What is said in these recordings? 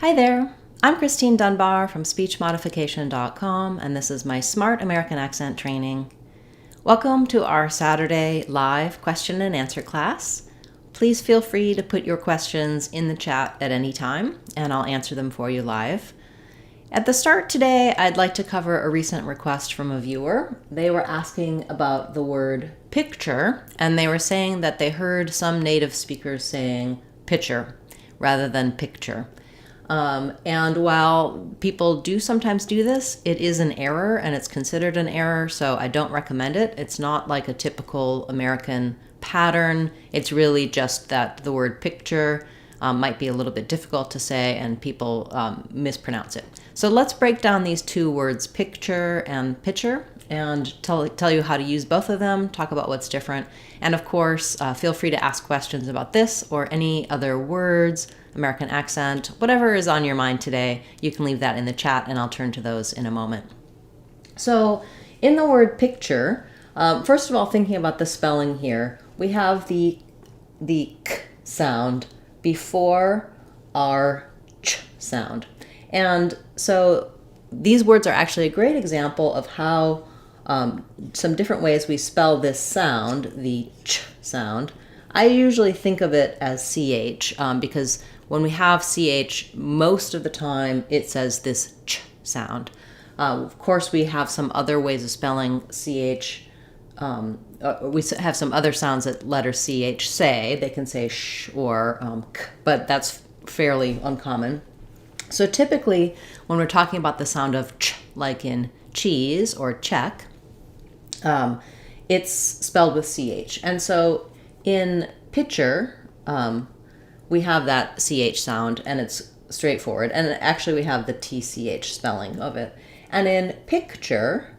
Hi there, I'm Christine Dunbar from speechmodification.com, and this is my Smart American Accent training. Welcome to our Saturday live question and answer class. Please feel free to put your questions in the chat at any time, and I'll answer them for you live. At the start today, I'd like to cover a recent request from a viewer. They were asking about the word picture, and they were saying that they heard some native speakers saying picture rather than picture. And while people do sometimes do this, it is an error and it's considered an error, so I don't recommend it. It's not like a typical American pattern. It's really just that the word picture might be a little bit difficult to say and people mispronounce it. So let's break down these two words, picture and picture, and tell you how to use both of them, talk about what's different. And of course, feel free to ask questions about this or any other words, American accent, whatever is on your mind today. You can leave that in the chat and I'll turn to those in a moment. So in the word picture, first of all, thinking about the spelling here, we have the k sound before our ch sound. And so these words are actually a great example of how some different ways we spell this sound, the ch sound. I usually think of it as ch because when we have ch, most of the time it says this ch sound. Of course, we have some other ways of spelling ch. We have some other sounds that letter ch say. They can say sh or k, but that's fairly uncommon. So typically, when we're talking about the sound of ch, like in cheese or check, it's spelled with ch. And so in picture, we have that ch sound and it's straightforward. And actually we have the tch spelling of it. And in picture,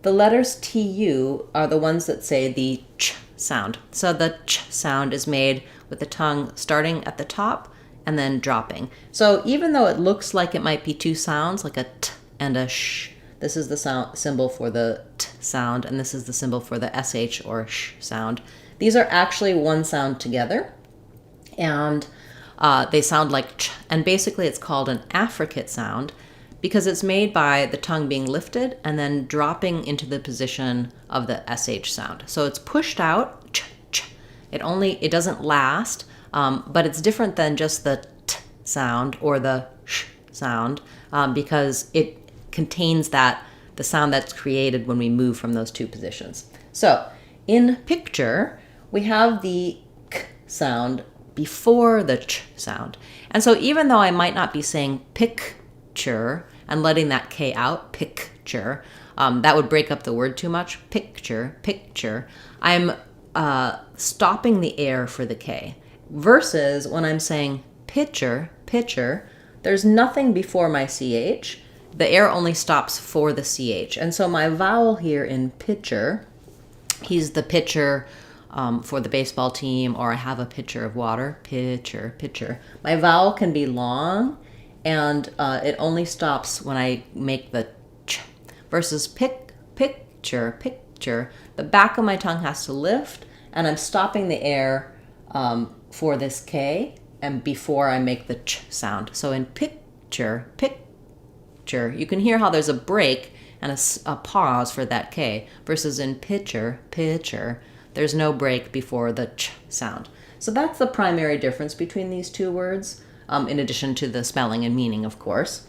the letters tu are the ones that say the ch sound. So the ch sound is made with the tongue starting at the top and then dropping. So even though it looks like it might be two sounds, like a t and a sh, this is the symbol for the t sound, and this is the symbol for the sh or sh sound. These are actually one sound together, and they sound like ch, and basically it's called an affricate sound because it's made by the tongue being lifted and then dropping into the position of the sh sound. So it's pushed out, ch, ch. It doesn't last, but it's different than just the t sound or the sh sound because it contains the sound that's created when we move from those two positions. So in picture, we have the k sound before the ch sound. And so even though I might not be saying picture and letting that k out, picture, that would break up the word too much, picture, picture, I'm stopping the air for the k. Versus when I'm saying picture, picture, there's nothing before my ch. The air only stops for the ch. And so my vowel here in pitcher, he's the pitcher for the baseball team, or I have a pitcher of water, pitcher, pitcher. My vowel can be long, and it only stops when I make the ch. Versus picture, picture, the back of my tongue has to lift, and I'm stopping the air for this k and before I make the ch sound. So in picture, picture, you can hear how there's a break and a pause for that k, versus in pitcher, pitcher, there's no break before the ch sound. So that's the primary difference between these two words, in addition to the spelling and meaning, of course.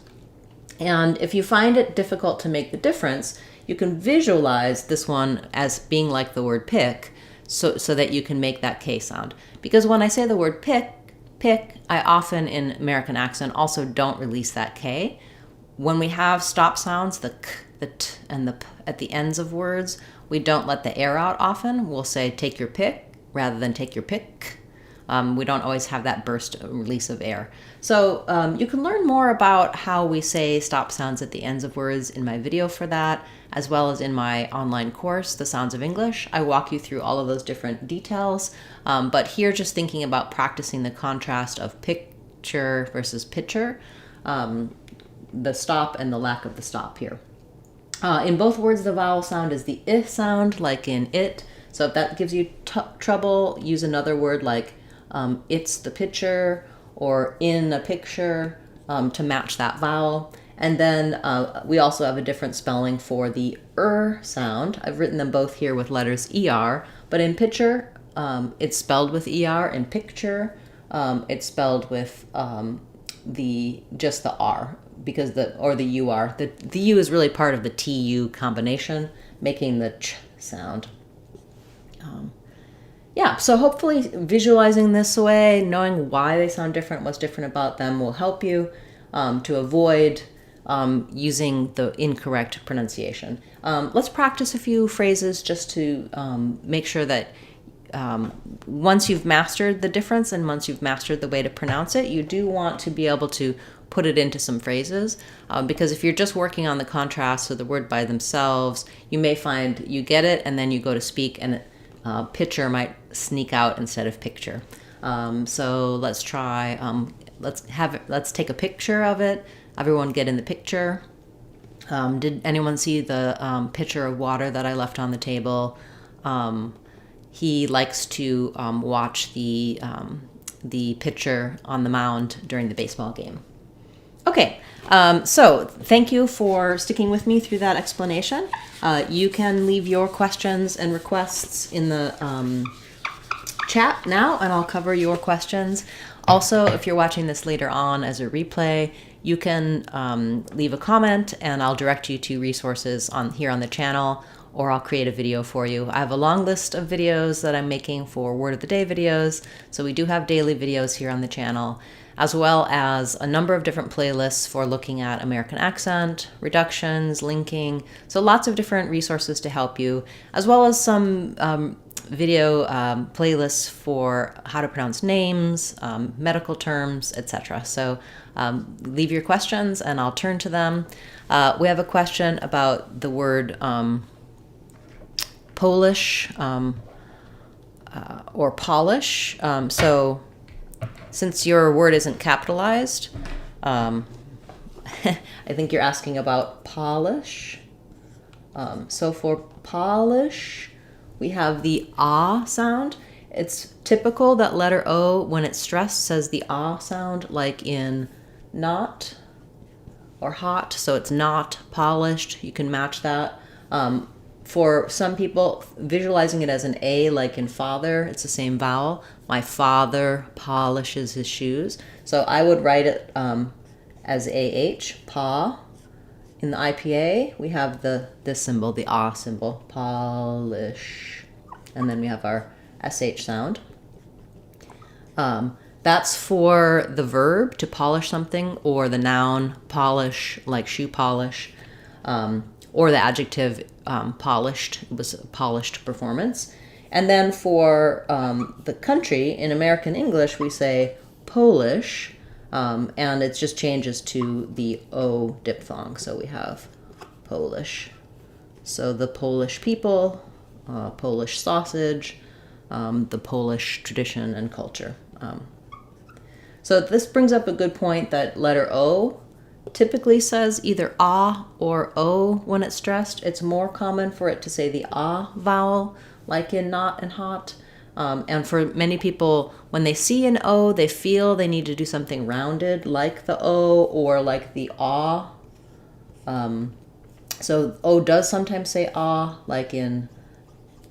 And if you find it difficult to make the difference, you can visualize this one as being like the word pick, so that you can make that k sound. Because when I say the word pick, I often in American accent also don't release that k. When we have stop sounds, the k, the t, and the p at the ends of words, we don't let the air out often. We'll say take your pick rather than take your pick. We don't always have that burst release of air. So you can learn more about how we say stop sounds at the ends of words in my video for that, as well as in my online course, The Sounds of English. I walk you through all of those different details, but here just thinking about practicing the contrast of picture versus pitcher, the stop and the lack of the stop here. In both words, the vowel sound is the I sound, like in it. So if that gives you trouble, use another word like it's the picture or in a picture. to match that vowel. And then we also have a different spelling for the sound. I've written them both here with letters ER, but in picture, it's spelled with ER. In picture, it's spelled with just the R, because the UR. The U is really part of the TU combination, making the ch sound. Yeah, so hopefully visualizing this way, knowing why they sound different, what's different about them, will help you to avoid using the incorrect pronunciation. Let's practice a few phrases just to make sure that once you've mastered the difference and once you've mastered the way to pronounce it, you do want to be able to put it into some phrases, because if you're just working on the contrast or the word by themselves, you may find you get it and then you go to speak and picture might sneak out instead of picture. So let's try, let's take a picture of it. Everyone get in the picture. Did anyone see the pitcher of water that I left on the table? He likes to watch the pitcher on the mound during the baseball game. Okay, so thank you for sticking with me through that explanation. You can leave your questions and requests in the chat now, and I'll cover your questions. Also, if you're watching this later on as a replay, you can leave a comment and I'll direct you to resources here on the channel, or I'll create a video for you. I have a long list of videos that I'm making for Word of the Day videos, so we do have daily videos here on the channel, as well as a number of different playlists for looking at American accent, reductions, linking, so lots of different resources to help you, as well as some video playlists for how to pronounce names, medical terms, etc. So leave your questions and I'll turn to them. We have a question about the word Polish or polish. So since your word isn't capitalized, I think you're asking about polish. So for polish, we have the ah sound. It's typical that letter O, when it's stressed, says the ah sound, like in not or hot. So it's not polished. You can match that. For some people, visualizing it as an A, like in father, it's the same vowel. My father polishes his shoes. So I would write it as AH, pa. In the IPA, we have this symbol, the ah symbol, polish. And then we have our SH sound. That's for the verb, to polish something, or the noun, polish, like shoe polish, or the adjective, polished. It was a polished performance. And then for the country, in American English, we say Polish, and it just changes to the O diphthong. So we have Polish. So the Polish people, Polish sausage, the Polish tradition and culture. So this brings up a good point that letter O typically says either ah or O when it's stressed. It's more common for it to say the ah vowel, like in not and hot. And for many people, when they see an O, they feel they need to do something rounded, like the O or like the ah. So O does sometimes say ah, like in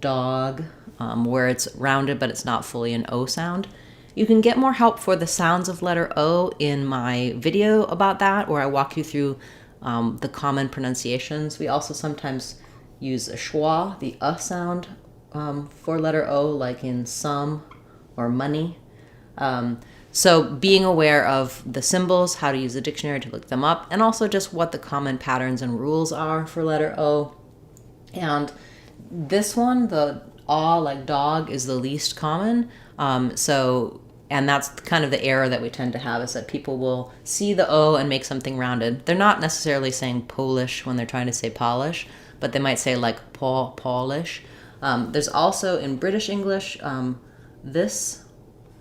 dog, where it's rounded but it's not fully an O sound. You can get more help for the sounds of letter O in my video about that, where I walk you through the common pronunciations. We also sometimes use a schwa, the sound, for letter O, like in some or money. So being aware of the symbols, how to use the dictionary to look them up, and also just what the common patterns and rules are for letter O. And this one, the ah, like dog, is the least common. And that's kind of the error that we tend to have, is that people will see the O and make something rounded. They're not necessarily saying Polish when they're trying to say polish, but they might say like Polish. There's also in British English this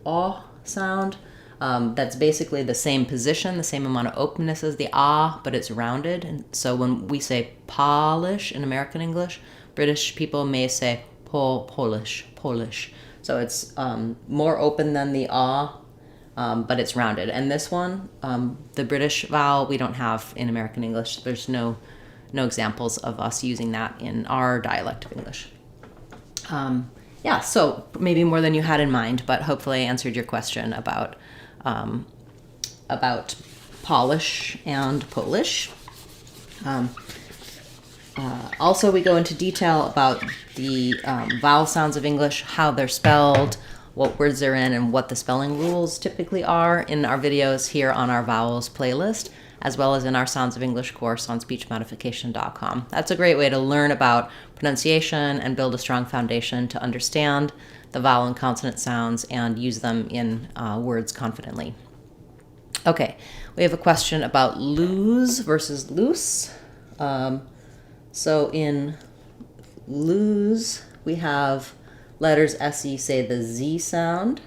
aw sound that's basically the same position, the same amount of openness as the ah, but it's rounded. And so when we say polish in American English, British people may say Polish. So it's more open than the ah, but it's rounded. And this one, the British vowel, we don't have in American English. There's no examples of us using that in our dialect of English. Yeah, so maybe more than you had in mind, but hopefully I answered your question about Polish and Polish. Also, we go into detail about the vowel sounds of English, how they're spelled, what words they're in, and what the spelling rules typically are in our videos here on our vowels playlist, as well as in our Sounds of English course on speechmodification.com. That's a great way to learn about pronunciation and build a strong foundation to understand the vowel and consonant sounds and use them in words confidently. Okay, we have a question about lose versus loose. So in lose, we have letters SE say the Z sound.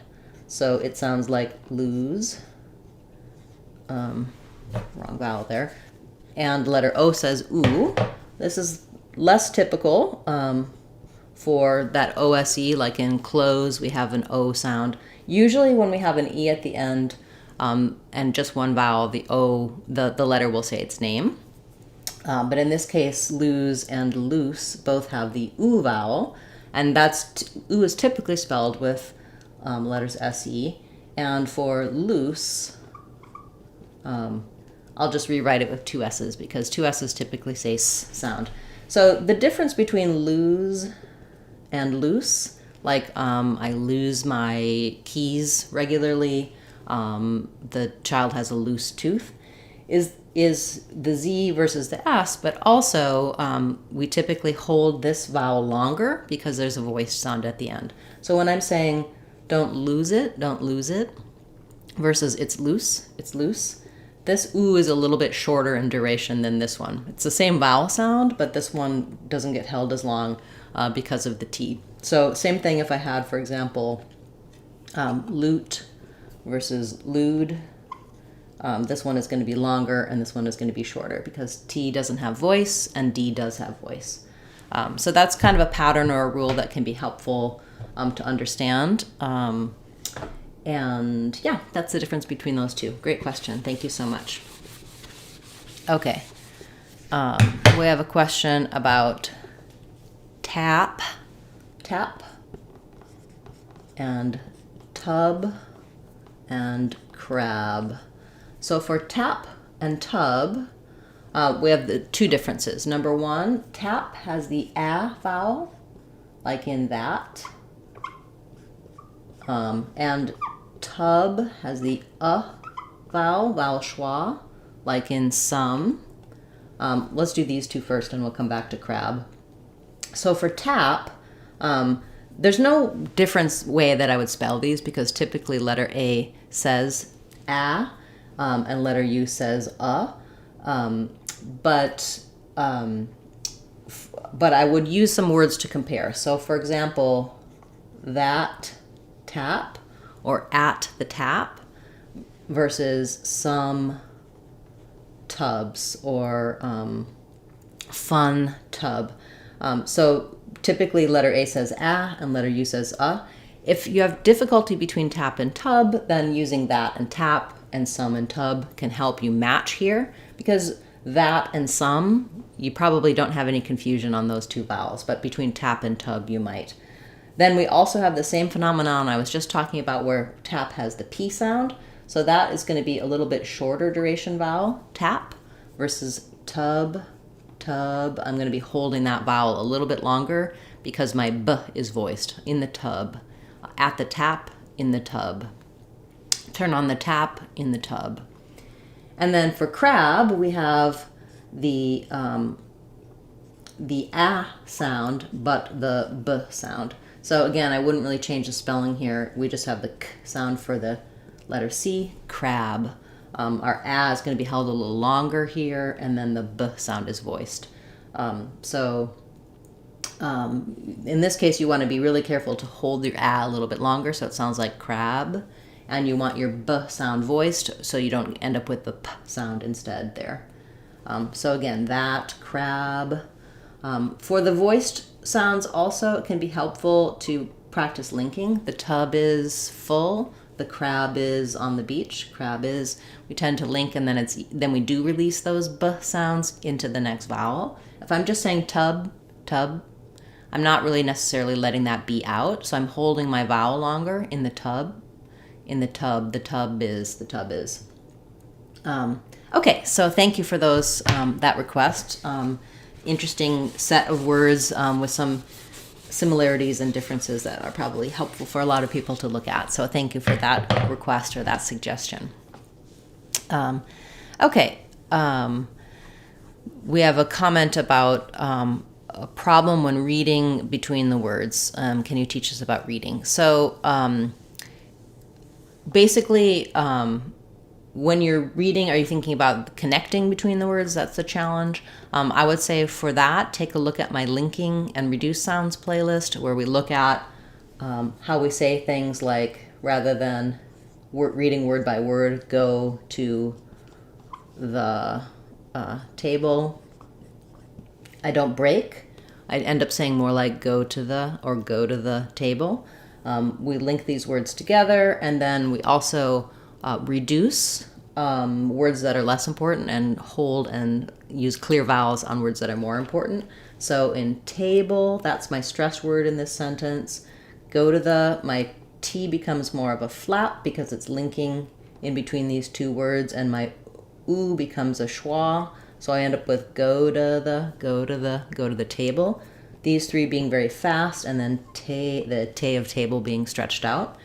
So it sounds like lose. Wrong vowel there. And letter O says oo. This is less typical for that OSE, like in close, we have an O sound. Usually when we have an E at the end and just one vowel, the O, the letter will say its name. But in this case, lose and loose both have the oo vowel, and oo is typically spelled with letters SE. And for loose, I'll just rewrite it with two S's because two S's typically say S sound. So the difference between lose and loose, like I lose my keys regularly, the child has a loose tooth, is the Z versus the S, but also we typically hold this vowel longer because there's a voiced sound at the end. So when I'm saying don't lose it versus it's loose, this oo is a little bit shorter in duration than this one. It's the same vowel sound, but this one doesn't get held as long because of the T. So same thing if I had, for example, lute versus lewd. This one is going to be longer and this one is going to be shorter because T doesn't have voice and D does have voice. So that's kind of a pattern or a rule that can be helpful to understand. And yeah, that's the difference between those two. Great question. Thank you so much. Okay. We have a question about tap, and tub, and crab. So for tap and tub, we have the two differences. Number one, tap has the A vowel, like in that. And tub has the vowel schwa, like in some. Let's do these two first and we'll come back to crab. So for tap, there's no different way that I would spell these because typically letter A says A and letter U says but I would use some words to compare. So for example, that tap or at the tap versus some tubs or fun tub. So typically letter A says A and letter U says If you have difficulty between tap and tub, then using that and tap and some and tub can help you match here, because that and some, you probably don't have any confusion on those two vowels, but between tap and tub you might. Then we also have the same phenomenon I was just talking about where tap has the P sound. So that is going to be a little bit shorter duration vowel, tap, versus tub. I'm going to be holding that vowel a little bit longer because my B is voiced in the tub. At the tap, in the tub. Turn on the tap, in the tub. And then for crab, we have the A sound, but the B sound. So again, I wouldn't really change the spelling here. We just have the K sound for the letter C, crab. Our A is going to be held a little longer here, and then the B sound is voiced. In this case, you want to be really careful to hold your A a little bit longer so it sounds like crab, and you want your B sound voiced so you don't end up with the P sound instead there. So again, that, crab. For the voiced sounds also, it can be helpful to practice linking. The tub is full, the crab is on the beach. Crab is, we tend to link, and then we do release those b sounds into the next vowel. If I'm just saying tub, tub, I'm not really necessarily letting that B out, so I'm holding my vowel longer in the tub. In the tub is, the tub is. Okay, so thank you for those, that request. Interesting set of words with some similarities and differences that are probably helpful for a lot of people to look at. So thank you for that request or that suggestion. Okay, we have a comment about a problem when reading between the words. Can you teach us about reading? So basically, when you're reading, are you thinking about connecting between the words? That's the challenge. I would say for that, take a look at my linking and reduce sounds playlist, where we look at how we say things like, rather than reading word by word, go to the table. I don't break. I end up saying more like go to the table. We link these words together, and then we also reduce words that are less important and hold and use clear vowels on words that are more important. So in table, that's my stress word in this sentence. Go to my T becomes more of a flap because it's linking in between these two words, and my oo becomes a schwa. So I end up with go to the table. These three being very fast, and then the te of table being stretched out.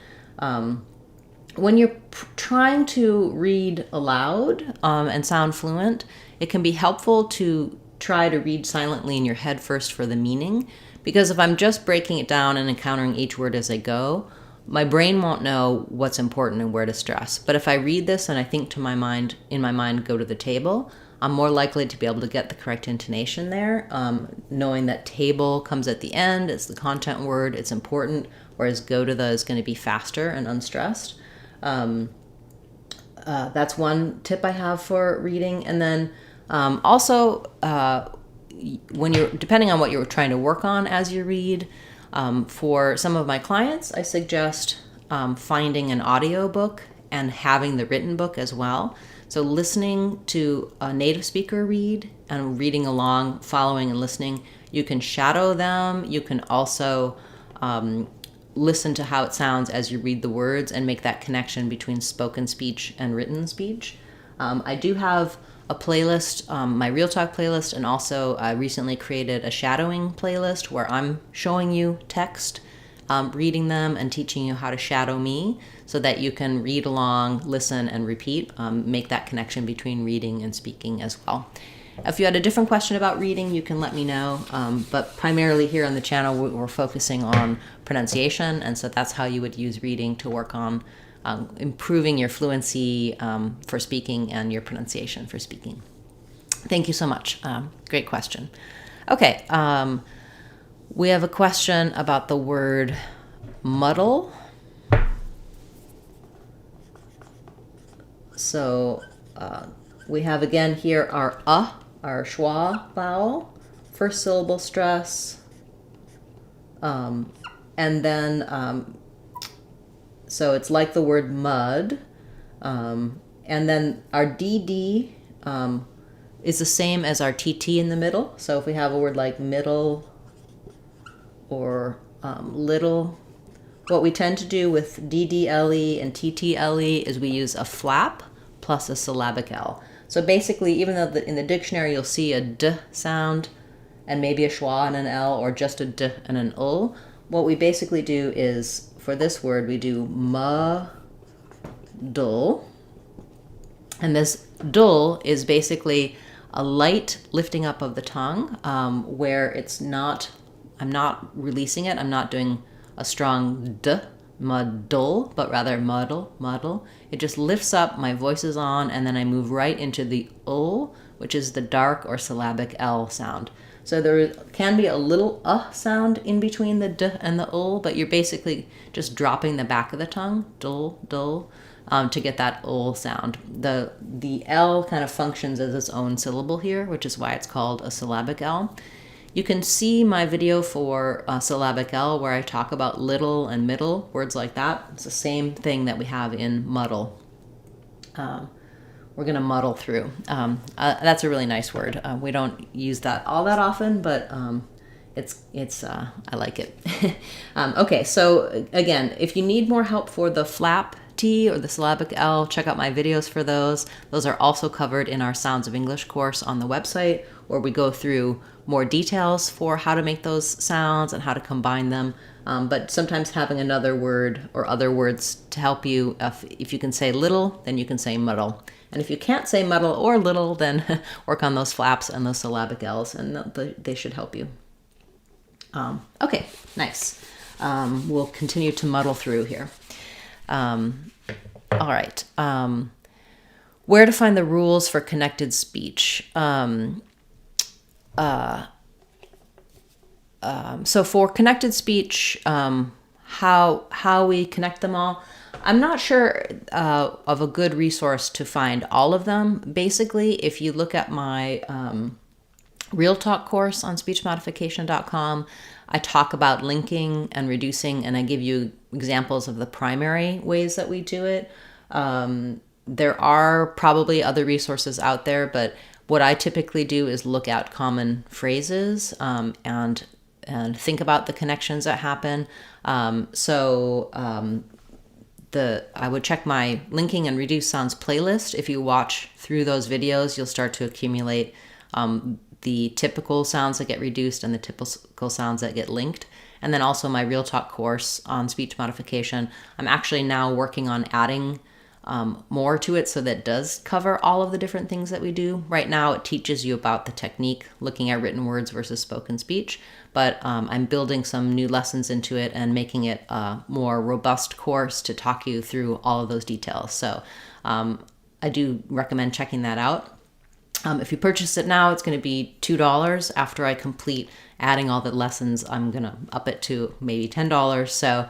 When you're trying to read aloud and sound fluent, it can be helpful to try to read silently in your head first for the meaning, because if I'm just breaking it down and encountering each word as I go, my brain won't know what's important and where to stress. But if I read this and I think in my mind, go to the table, I'm more likely to be able to get the correct intonation there, knowing that table comes at the end, it's the content word, it's important, whereas go to the is going to be faster and unstressed. That's one tip I have for reading. And then also, when depending on what you're trying to work on as you read, for some of my clients, I suggest finding an audio book and having the written book as well. So listening to a native speaker read and reading along, following and listening, you can shadow them. You can also listen to how it sounds as you read the words and make that connection between spoken speech and written speech. I do have a playlist, my Real Talk playlist, and also I recently created a shadowing playlist where I'm showing you text, reading them, and teaching you how to shadow me so that you can read along, listen, and repeat, make that connection between reading and speaking as well. If you had a different question about reading, you can let me know, but primarily here on the channel, we're focusing on pronunciation, and so that's how you would use reading to work on improving your fluency for speaking and your pronunciation for speaking. Thank you so much. Great question. Okay, we have a question about the word muddle. So we have again here our schwa vowel, first syllable stress, and then so it's like the word mud, and then our DD is the same as our TT in the middle. So if we have a word like middle or little, what we tend to do with DDLE and TTLE is we use a flap plus a syllabic L. So basically, even though in the dictionary you'll see a D sound and maybe a schwa and an L, or just a D and an ul, what we basically do is, for this word, we do muddle. And this dull is basically a light lifting up of the tongue, where I'm not releasing it. I'm not doing a strong D, muddle, but rather muddle. It just lifts up, my voice is on, and then I move right into the ul, which is the dark or syllabic L sound. So there can be a little sound in between the D and the ul, but you're basically just dropping the back of the tongue, dull, to get that ul sound. The L kind of functions as its own syllable here, which is why it's called a syllabic L. You can see my video for syllabic L where I talk about little and middle, words like that. It's the same thing that we have in muddle. We're going to muddle through. That's a really nice word. We don't use that all that often, but I like it. Okay, so again, if you need more help for the flap T or the syllabic L, check out my videos for those. Those are also covered in our Sounds of English course on the website, where we go through more details for how to make those sounds and how to combine them. But sometimes having another word or other words to help you, if you can say little, then you can say muddle. And if you can't say muddle or little, then work on those flaps and those syllabic L's, and they should help you. Okay, nice. We'll continue to muddle through here. All right. Where to find the rules for connected speech? So for connected speech, how we connect them all, I'm not sure of a good resource to find all of them. Basically, if you look at my Real Talk course on speechmodification.com, I talk about linking and reducing, and I give you examples of the primary ways that we do it. There are probably other resources out there, but what I typically do is look at common phrases and think about the connections that happen. I would check my linking and reduce sounds playlist. If you watch through those videos, you'll start to accumulate the typical sounds that get reduced and the typical sounds that get linked. And then also my Real Talk course on speech modification. I'm actually now working on adding more to it so that it does cover all of the different things that we do. Right now it teaches you about the technique, looking at written words versus spoken speech, but I'm building some new lessons into it and making it a more robust course to talk you through all of those details. So I do recommend checking that out. If you purchase it now, it's going to be $2. After I complete adding all the lessons, I'm going to up it to maybe $10. So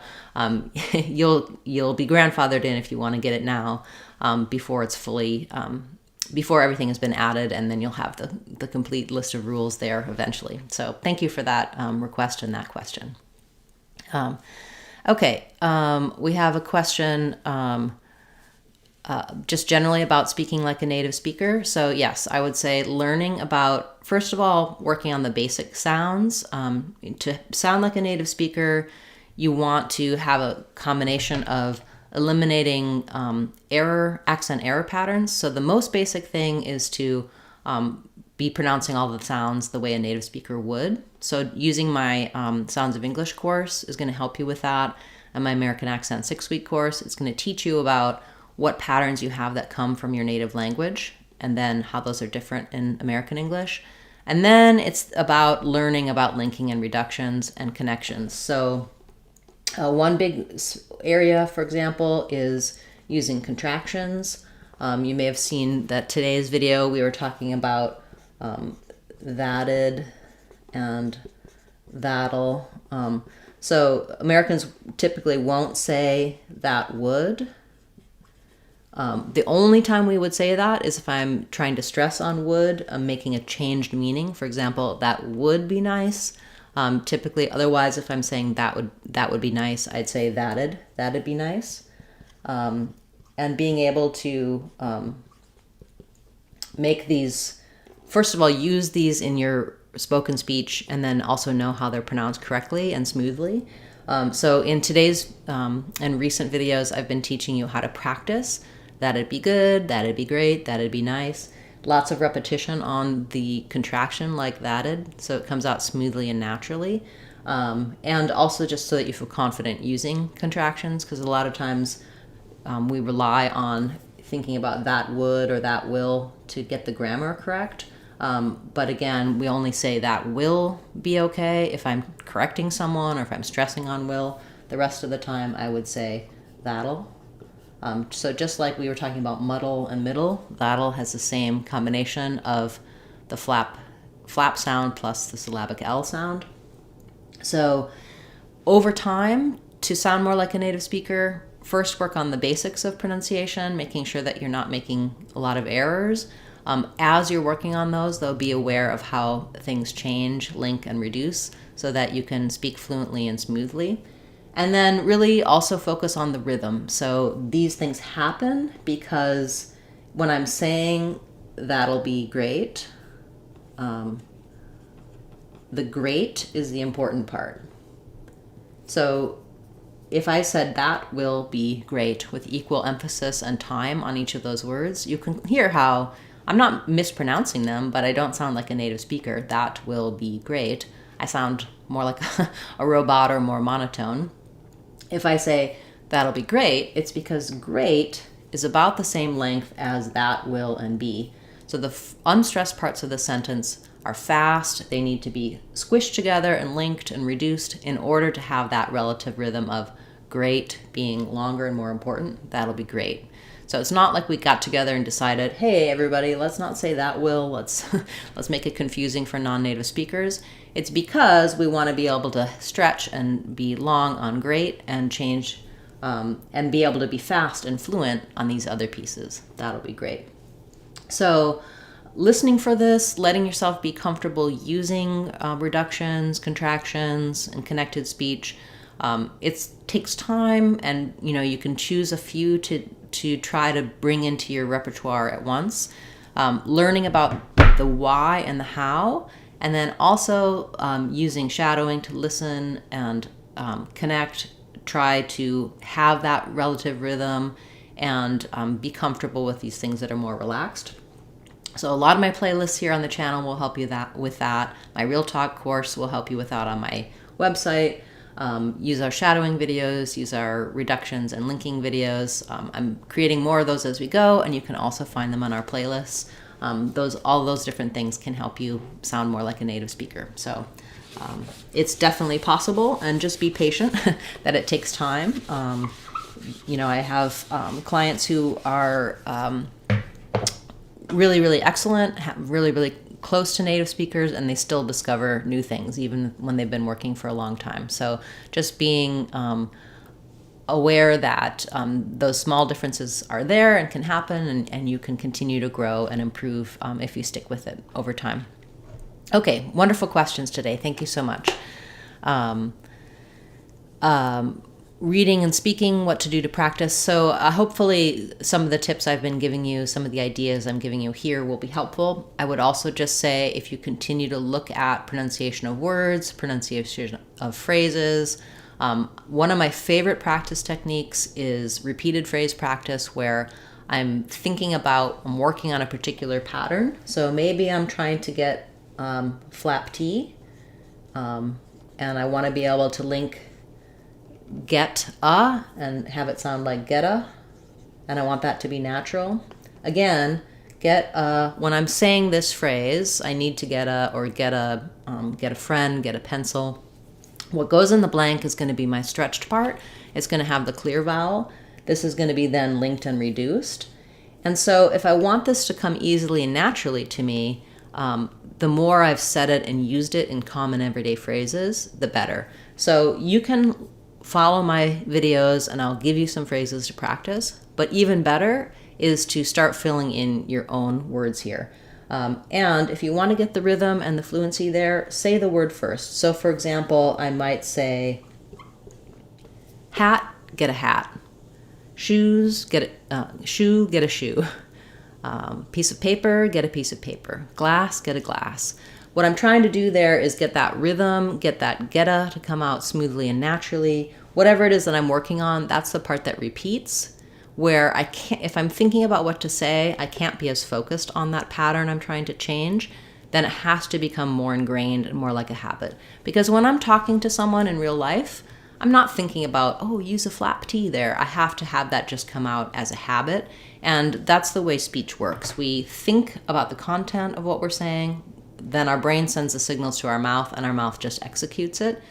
you'll be grandfathered in if you want to get it now before it's fully, before everything has been added, and then you'll have the complete list of rules there eventually. So thank you for that request and that question. Okay, we have a question just generally about speaking like a native speaker. So yes, I would say learning about, first of all, working on the basic sounds. To sound like a native speaker, you want to have a combination of eliminating accent error patterns. So the most basic thing is to be pronouncing all the sounds the way a native speaker would. So using my Sounds of English course is going to help you with that. And my American Accent 6-week course is going to teach you about what patterns you have that come from your native language, and then how those are different in American English. And then it's about learning about linking and reductions and connections. So one big area, for example, is using contractions. You may have seen that today's video we were talking about thatted and that'll. So Americans typically won't say that would. The only time we would say that is if I'm trying to stress on would, I'm making a changed meaning. For example, that would be nice. Typically, otherwise, if I'm saying that would be nice, I'd say that'd be nice. And being able to make these, first of all, use these in your spoken speech, and then also know how they're pronounced correctly and smoothly. So in today's and recent videos, I've been teaching you how to practice. That'd be good, that'd be great, that'd be nice. Lots of repetition on the contraction like that'd, so it comes out smoothly and naturally. And also just so that you feel confident using contractions, because a lot of times we rely on thinking about that would or that will to get the grammar correct. But again, we only say that will be okay if I'm correcting someone or if I'm stressing on will. The rest of the time I would say that'll. So just like we were talking about muddle and middle, that'll has the same combination of the flap sound plus the syllabic L sound. So over time, to sound more like a native speaker, first work on the basics of pronunciation, making sure that you're not making a lot of errors. As you're working on those, though, be aware of how things change, link, and reduce so that you can speak fluently and smoothly. And then really also focus on the rhythm. So these things happen because when I'm saying that'll be great, the great is the important part. So if I said that will be great with equal emphasis and time on each of those words, you can hear how I'm not mispronouncing them, but I don't sound like a native speaker. That will be great. I sound more like a robot or more monotone. If I say that'll be great, it's because great is about the same length as that, will, and be. So the unstressed parts of the sentence are fast. They need to be squished together and linked and reduced in order to have that relative rhythm of great being longer and more important. That'll be great. So it's not like we got together and decided, hey, everybody, let's not say that will. Let's make it confusing for non-native speakers. It's because we want to be able to stretch and be long on great and change and be able to be fast and fluent on these other pieces. That'll be great. So listening for this, letting yourself be comfortable using reductions, contractions, and connected speech. It takes time, and you can choose a few to try to bring into your repertoire at once. Learning about the why and the how, and then also using shadowing to listen and connect, try to have that relative rhythm and be comfortable with these things that are more relaxed. So a lot of my playlists here on the channel will help you with that. My Real Talk course will help you with that on my website. Use our shadowing videos, use our reductions and linking videos. I'm creating more of those as we go, and you can also find them on our playlists. All those different things can help you sound more like a native speaker. So it's definitely possible, and just be patient that it takes time. I have clients who are really, really excellent, really, really close to native speakers, and they still discover new things even when they've been working for a long time. So just being aware that those small differences are there and can happen, and you can continue to grow and improve if you stick with it over time. Okay, wonderful questions today. Thank you so much. Reading and speaking, what to do to practice. So hopefully some of the tips I've been giving you, some of the ideas I'm giving you here will be helpful. I would also just say, if you continue to look at pronunciation of words, pronunciation of phrases, one of my favorite practice techniques is repeated phrase practice, where I'm working on a particular pattern. So maybe I'm trying to get flap T, and I want to be able to link get a and have it sound like get a, and I want that to be natural. Again, get a, when I'm saying this phrase, I need to get a, or get a friend, get a pencil. What goes in the blank is going to be my stretched part. It's going to have the clear vowel. This is going to be then linked and reduced. And so if I want this to come easily and naturally to me, the more I've said it and used it in common everyday phrases, the better. So you can follow my videos and I'll give you some phrases to practice, but even better is to start filling in your own words here. And if you want to get the rhythm and the fluency there, say the word first. So for example, I might say hat, get a hat. Shoes, get a shoe, get a shoe. Piece of paper, get a piece of paper. Glass, get a glass. What I'm trying to do there is get that rhythm, get that getta to come out smoothly and naturally. Whatever it is that I'm working on, that's the part that repeats, where I can't, if I'm thinking about what to say, I can't be as focused on that pattern I'm trying to change. Then it has to become more ingrained and more like a habit. Because when I'm talking to someone in real life, I'm not thinking about, oh, use a flap T there. I have to have that just come out as a habit. And that's the way speech works. We think about the content of what we're saying, then our brain sends the signals to our mouth, and our mouth just executes it.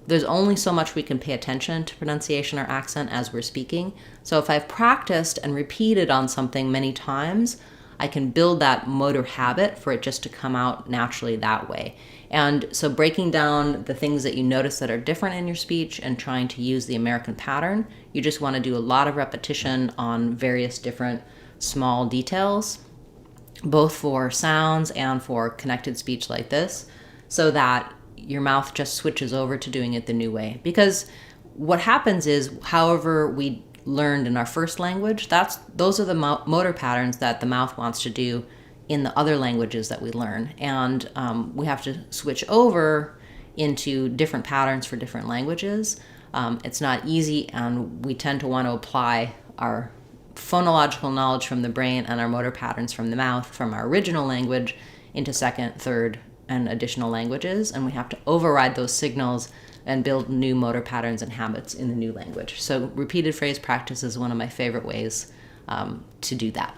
There's only so much we can pay attention to pronunciation or accent as we're speaking. So if I've practiced and repeated on something many times, I can build that motor habit for it just to come out naturally that way. And so breaking down the things that you notice that are different in your speech and trying to use the American pattern, you just want to do a lot of repetition on various different small details. both for sounds and for connected speech like this, so that your mouth just switches over to doing it the new way. Because what happens is, however we learned in our first language, those are the motor patterns that the mouth wants to do in the other languages that we learn. And we have to switch over into different patterns for different languages. It's not easy, and we tend to want to apply our phonological knowledge from the brain and our motor patterns from the mouth from our original language into second, third, and additional languages. And we have to override those signals and build new motor patterns and habits in the new language. So repeated phrase practice is one of my favorite ways to do that.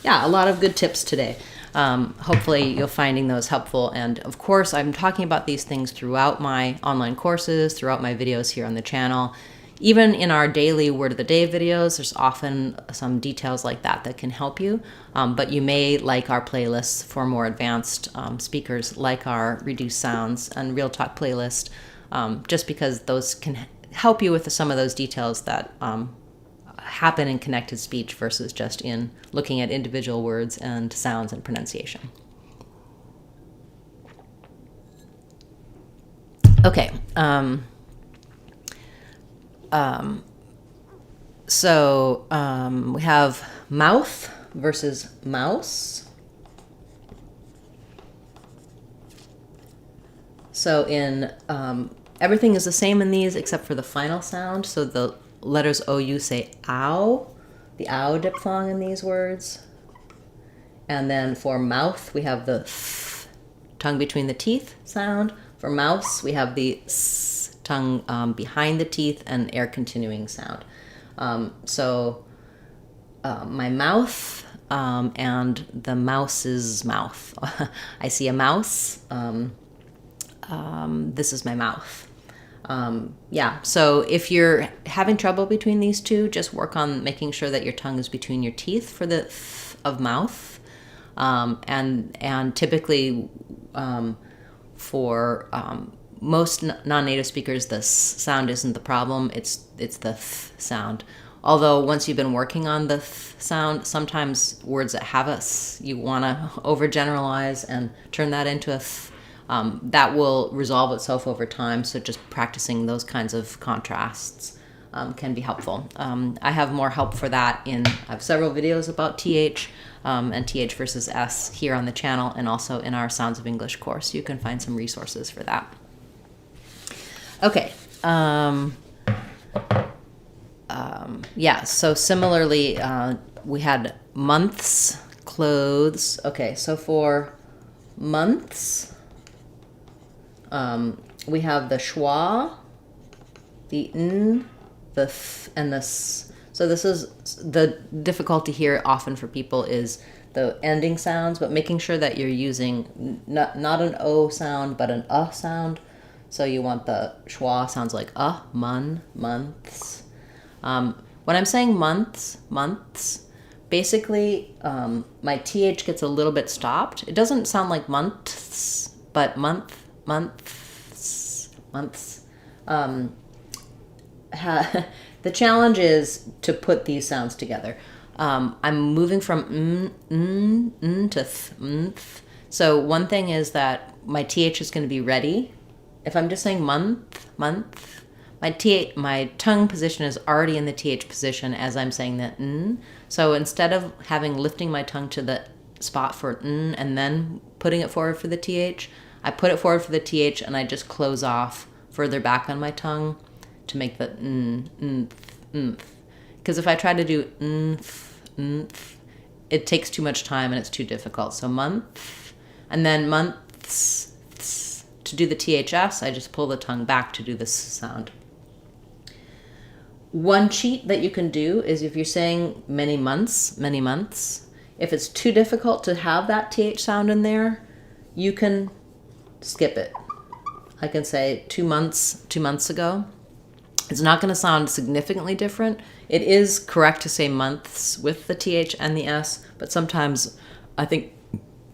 Yeah, a lot of good tips today. Hopefully you're finding those helpful. And of course, I'm talking about these things throughout my online courses, throughout my videos here on the channel. Even in our daily word of the day videos, there's often some details like that can help you. But you may like our playlists for more advanced speakers, like our reduced sounds and real talk playlist, just because those can help you with some of those details that happen in connected speech versus just in looking at individual words and sounds and pronunciation. Okay. We have mouth versus mouse. So in everything is the same in these except for the final sound. So the letters OU say ow, the ow diphthong in these words. And then for mouth, we have the th, tongue between the teeth sound. For mouse, we have the s, tongue behind the teeth and air continuing sound. My mouth and the mouse's mouth. I see a mouse. This is my mouth. So if you're having trouble between these two, just work on making sure that your tongue is between your teeth for the th of mouth. And typically for most non-native speakers, the s sound isn't the problem. It's the th sound. Although once you've been working on the th sound, sometimes words that have a s, you want to overgeneralize and turn that into a th. That will resolve itself over time. So just practicing those kinds of contrasts can be helpful. I have more help for that I have several videos about TH and TH versus S here on the channel, and also in our Sounds of English course. You can find some resources for that. Okay. So similarly, we had months, clothes. Okay, so for months, we have the schwa, the n, the th, and the s. So this is the difficulty here often for people is the ending sounds, but making sure that you're using not an O sound, but an sound. So you want the schwa sounds like months. When I'm saying months, basically my TH gets a little bit stopped. It doesn't sound like months, but months. The challenge is to put these sounds together. I'm moving from to th. So one thing is that my TH is going to be ready. If I'm just saying month, my tongue position is already in the TH position as I'm saying the n. So instead of lifting my tongue to the spot for n and then putting it forward for the TH, I put it forward for the TH and I just close off further back on my tongue to make the n. Because if I try to do n, it takes too much time and it's too difficult. So month, and then months. To do the THS, I just pull the tongue back to do this sound. One cheat that you can do is if you're saying many months, if it's too difficult to have that TH sound in there, you can skip it. I can say 2 months ago. It's not going to sound significantly different. It is correct to say months with the TH and the S, but sometimes I think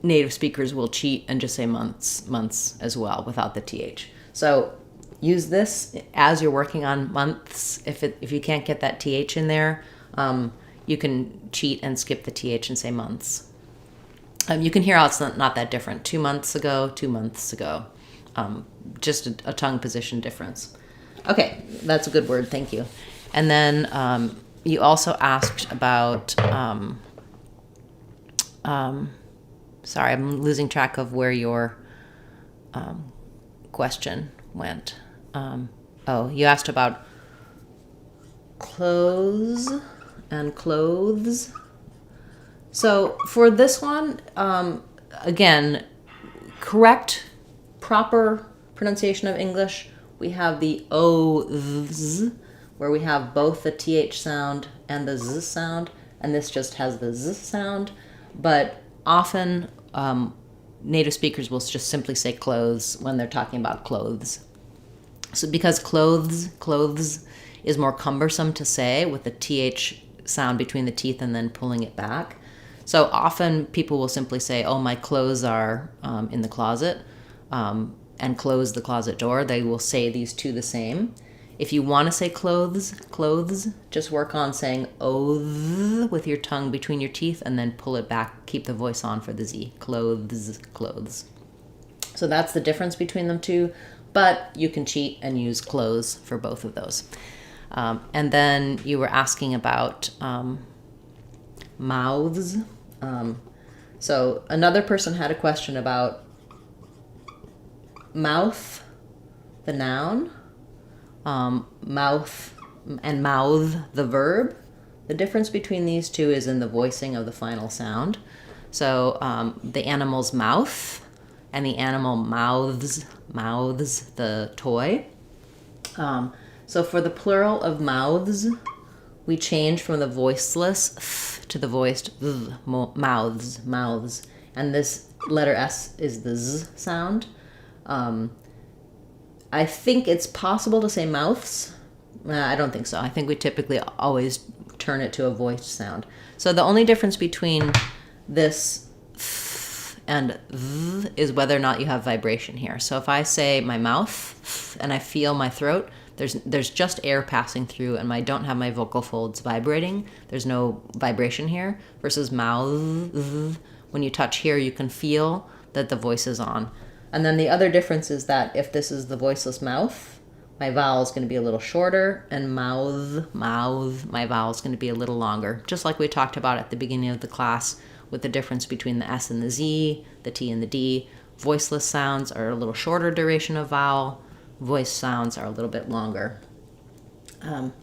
native speakers will cheat and just say months as well without the TH. So use this as you're working on months. If you can't get that TH in there, you can cheat and skip the th and say months. You can hear how it's not that different. 2 months ago, 2 months ago. Just a tongue position difference. Okay, that's a good word. Thank you. And then you also asked about, sorry, I'm losing track of where your question went. You asked about clothes and clothes. So for this one, again, correct, proper pronunciation of English, we have the o's, where we have both the th sound and the z sound, and this just has the z sound. But often native speakers will just simply say clothes when they're talking about clothes. So because clothes is more cumbersome to say with the th sound between the teeth and then pulling it back. So often people will simply say, oh, my clothes are in the closet, and close the closet door. They will say these two the same. If you want to say clothes, just work on saying oath with your tongue between your teeth and then pull it back. Keep the voice on for the Z. Clothes. So that's the difference between them two, but you can cheat and use clothes for both of those. And then you were asking about mouths. So another person had a question about mouth, the noun, mouth and mouth, the verb. The difference between these two is in the voicing of the final sound. So the animal's mouth and the animal mouths the toy. So for the plural of mouths, we change from the voiceless th to the voiced th, mouths. And this letter S is the z sound. I think it's possible to say mouths. I don't think so. I think we typically always turn it to a voiced sound. So the only difference between this th and th is whether or not you have vibration here. So if I say my mouth and I feel my throat, there's just air passing through, and I don't have my vocal folds vibrating. There's no vibration here. Versus mouth, when you touch here, you can feel that the voice is on. And then the other difference is that if this is the voiceless mouth, my vowel is going to be a little shorter, and mouth, my vowel is going to be a little longer. Just like we talked about at the beginning of the class with the difference between the S and the Z, the T and the D. Voiceless sounds are a little shorter duration of vowel. Voice sounds are a little bit longer. Same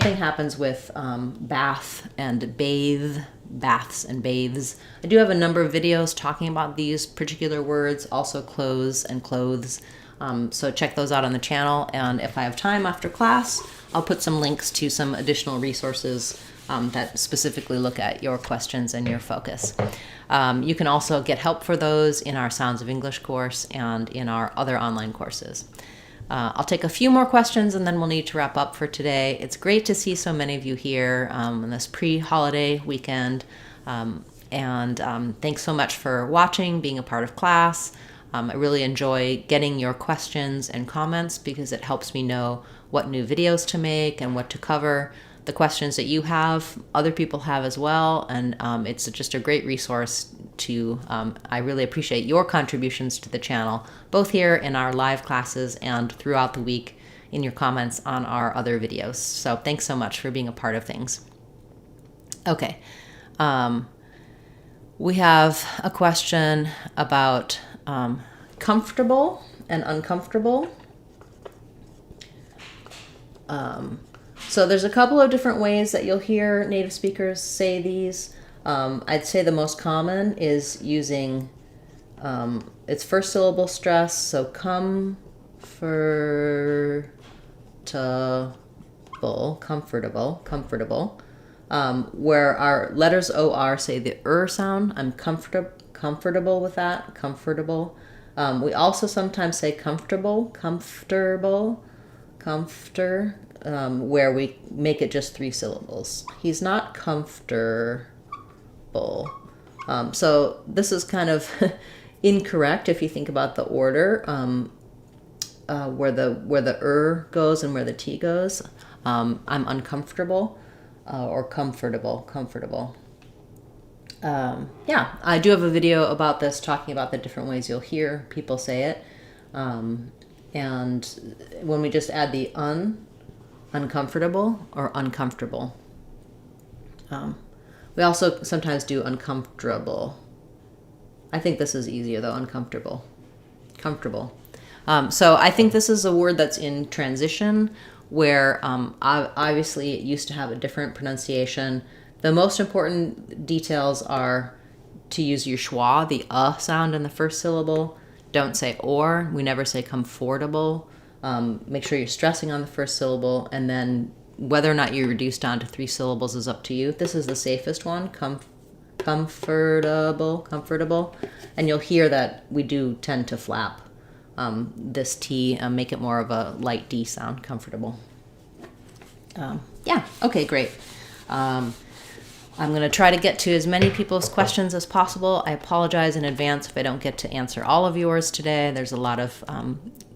thing happens with bath and bathe, baths and bathes. I do have a number of videos talking about these particular words, also clothes and clothes. So check those out on the channel. And if I have time after class, I'll put some links to some additional resources that specifically look at your questions and your focus. You can also get help for those in our Sounds of English course and in our other online courses. I'll take a few more questions and then we'll need to wrap up for today. It's great to see so many of you here on this pre-holiday weekend. Thanks so much for watching, being a part of class. I really enjoy getting your questions and comments because it helps me know what new videos to make and what to cover. The questions that you have, other people have as well, and it's just a great resource to, I really appreciate your contributions to the channel, both here in our live classes and throughout the week in your comments on our other videos. So thanks so much for being a part of things. Okay, we have a question about comfortable and uncomfortable. So there's a couple of different ways that you'll hear native speakers say these. I'd say the most common is using its first syllable stress, so comfortable, where our letters OR say the sound. I'm comfortable with that, comfortable. We also sometimes say comforter, where we make it just 3 syllables. He's not comfortable. So this is kind of incorrect if you think about the order, where the goes and where the T goes. I'm uncomfortable. or comfortable. Yeah, I do have a video about this talking about the different ways you'll hear people say it. And when we just add the uncomfortable or uncomfortable. We also sometimes do uncomfortable. I think this is easier though, uncomfortable. Comfortable. So I think this is a word that's in transition where obviously it used to have a different pronunciation. The most important details are to use your schwa, the sound in the first syllable. Don't say or. We never say comfortable. Make sure you're stressing on the first syllable, and then whether or not you reduce down to 3 syllables is up to you. This is the safest one, comfortable. And you'll hear that we do tend to flap this T, make it more of a light D sound, comfortable. Yeah, okay, great. I'm going to try to get to as many people's questions as possible. I apologize in advance if I don't get to answer all of yours today. There's a lot of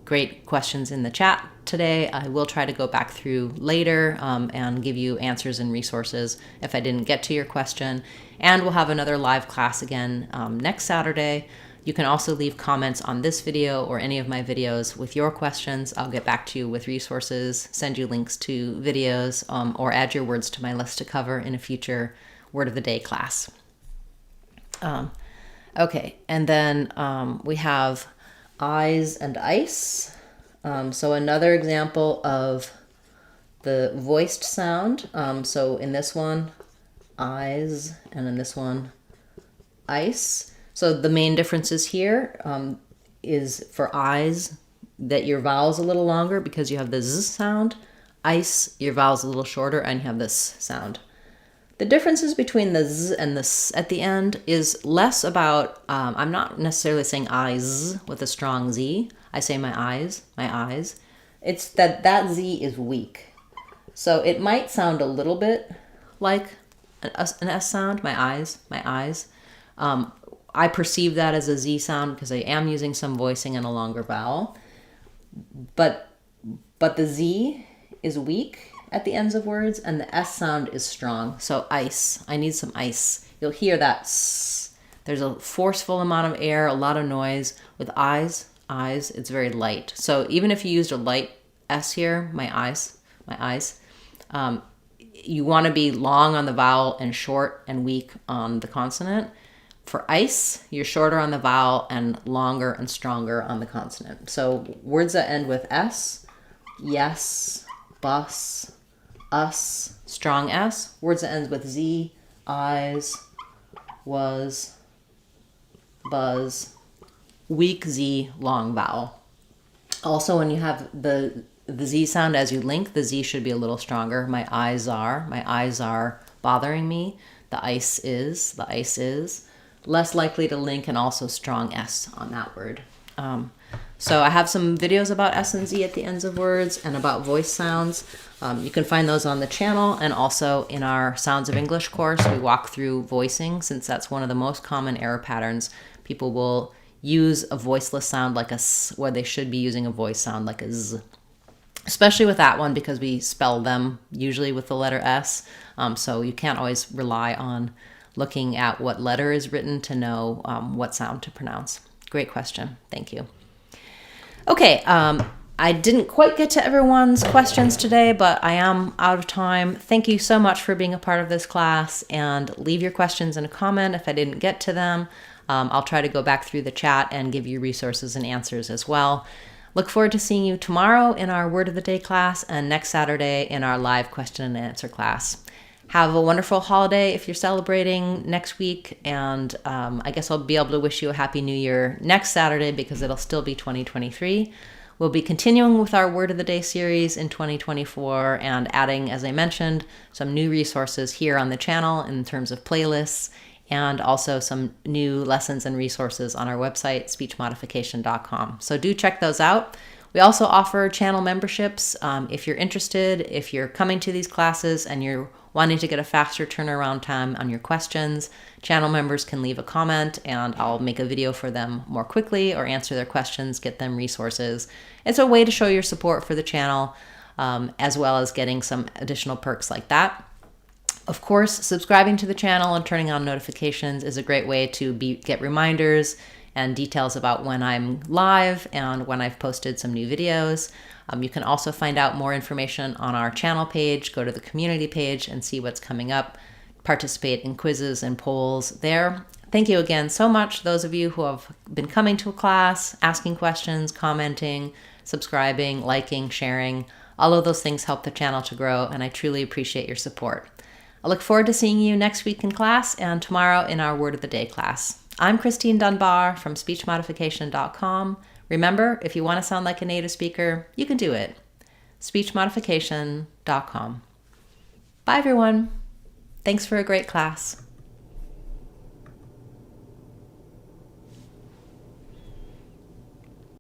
great questions in the chat today. I will try to go back through later and give you answers and resources if I didn't get to your question. And we'll have another live class again next Saturday. You can also leave comments on this video or any of my videos with your questions. I'll get back to you with resources, send you links to videos, or add your words to my list to cover in a future Word of the Day class. Okay, and then we have eyes and ice. So another example of the voiced sound. So in this one, eyes, and in this one, ice. So the main differences here is for eyes that your vowel's a little longer because you have the z sound. Ice, your vowel's a little shorter and you have this sound. The differences between the z and the s at the end is less about, I'm not necessarily saying eyes with a strong z. I say my eyes. It's that z is weak. So it might sound a little bit like an S sound, my eyes. I perceive that as a Z sound because I am using some voicing and a longer vowel. But the Z is weak at the ends of words and the S sound is strong. So ice, I need some ice. You'll hear that s. There's a forceful amount of air, a lot of noise. With eyes, it's very light. So even if you used a light S here, my eyes, you want to be long on the vowel and short and weak on the consonant. For ice, you're shorter on the vowel and longer and stronger on the consonant. So words that end with S, yes, bus, us, strong S. Words that ends with Z, eyes, was, buzz, weak Z, long vowel. Also, when you have the Z sound as you link, the Z should be a little stronger. My eyes are bothering me. The ice is. Less likely to link and also strong S on that word. So I have some videos about S and Z at the ends of words and about voice sounds. You can find those on the channel and also in our Sounds of English course. We walk through voicing since that's one of the most common error patterns. People will use a voiceless sound like a S where they should be using a voice sound like a Z. Especially with that one because we spell them usually with the letter S. So you can't always rely on looking at what letter is written to know what sound to pronounce. Great question. Thank you. Okay, I didn't quite get to everyone's questions today, but I am out of time. Thank you so much for being a part of this class, and leave your questions in a comment if I didn't get to them. I'll try to go back through the chat and give you resources and answers as well. Look forward to seeing you tomorrow in our Word of the Day class and next Saturday in our live question and answer class. Have a wonderful holiday if you're celebrating next week, and I guess I'll be able to wish you a Happy New Year next Saturday because it'll still be 2023. We'll be continuing with our Word of the Day series in 2024 and adding, as I mentioned, some new resources here on the channel in terms of playlists and also some new lessons and resources on our website, speechmodification.com. So do check those out. We also offer channel memberships. If you're interested, if you're coming to these classes and you're wanting to get a faster turnaround time on your questions, channel members can leave a comment and I'll make a video for them more quickly or answer their questions, get them resources. It's a way to show your support for the channel as well as getting some additional perks like that. Of course, subscribing to the channel and turning on notifications is a great way to get reminders and details about when I'm live and when I've posted some new videos. You can also find out more information on our channel page. Go to the community page and see what's coming up. Participate in quizzes and polls there. Thank you again so much, those of you who have been coming to a class, asking questions, commenting, subscribing, liking, sharing. All of those things help the channel to grow, and I truly appreciate your support. I look forward to seeing you next week in class and tomorrow in our Word of the Day class. I'm Christine Dunbar from speechmodification.com. Remember, if you want to sound like a native speaker, you can do it. speechmodification.com. Bye, everyone. Thanks for a great class.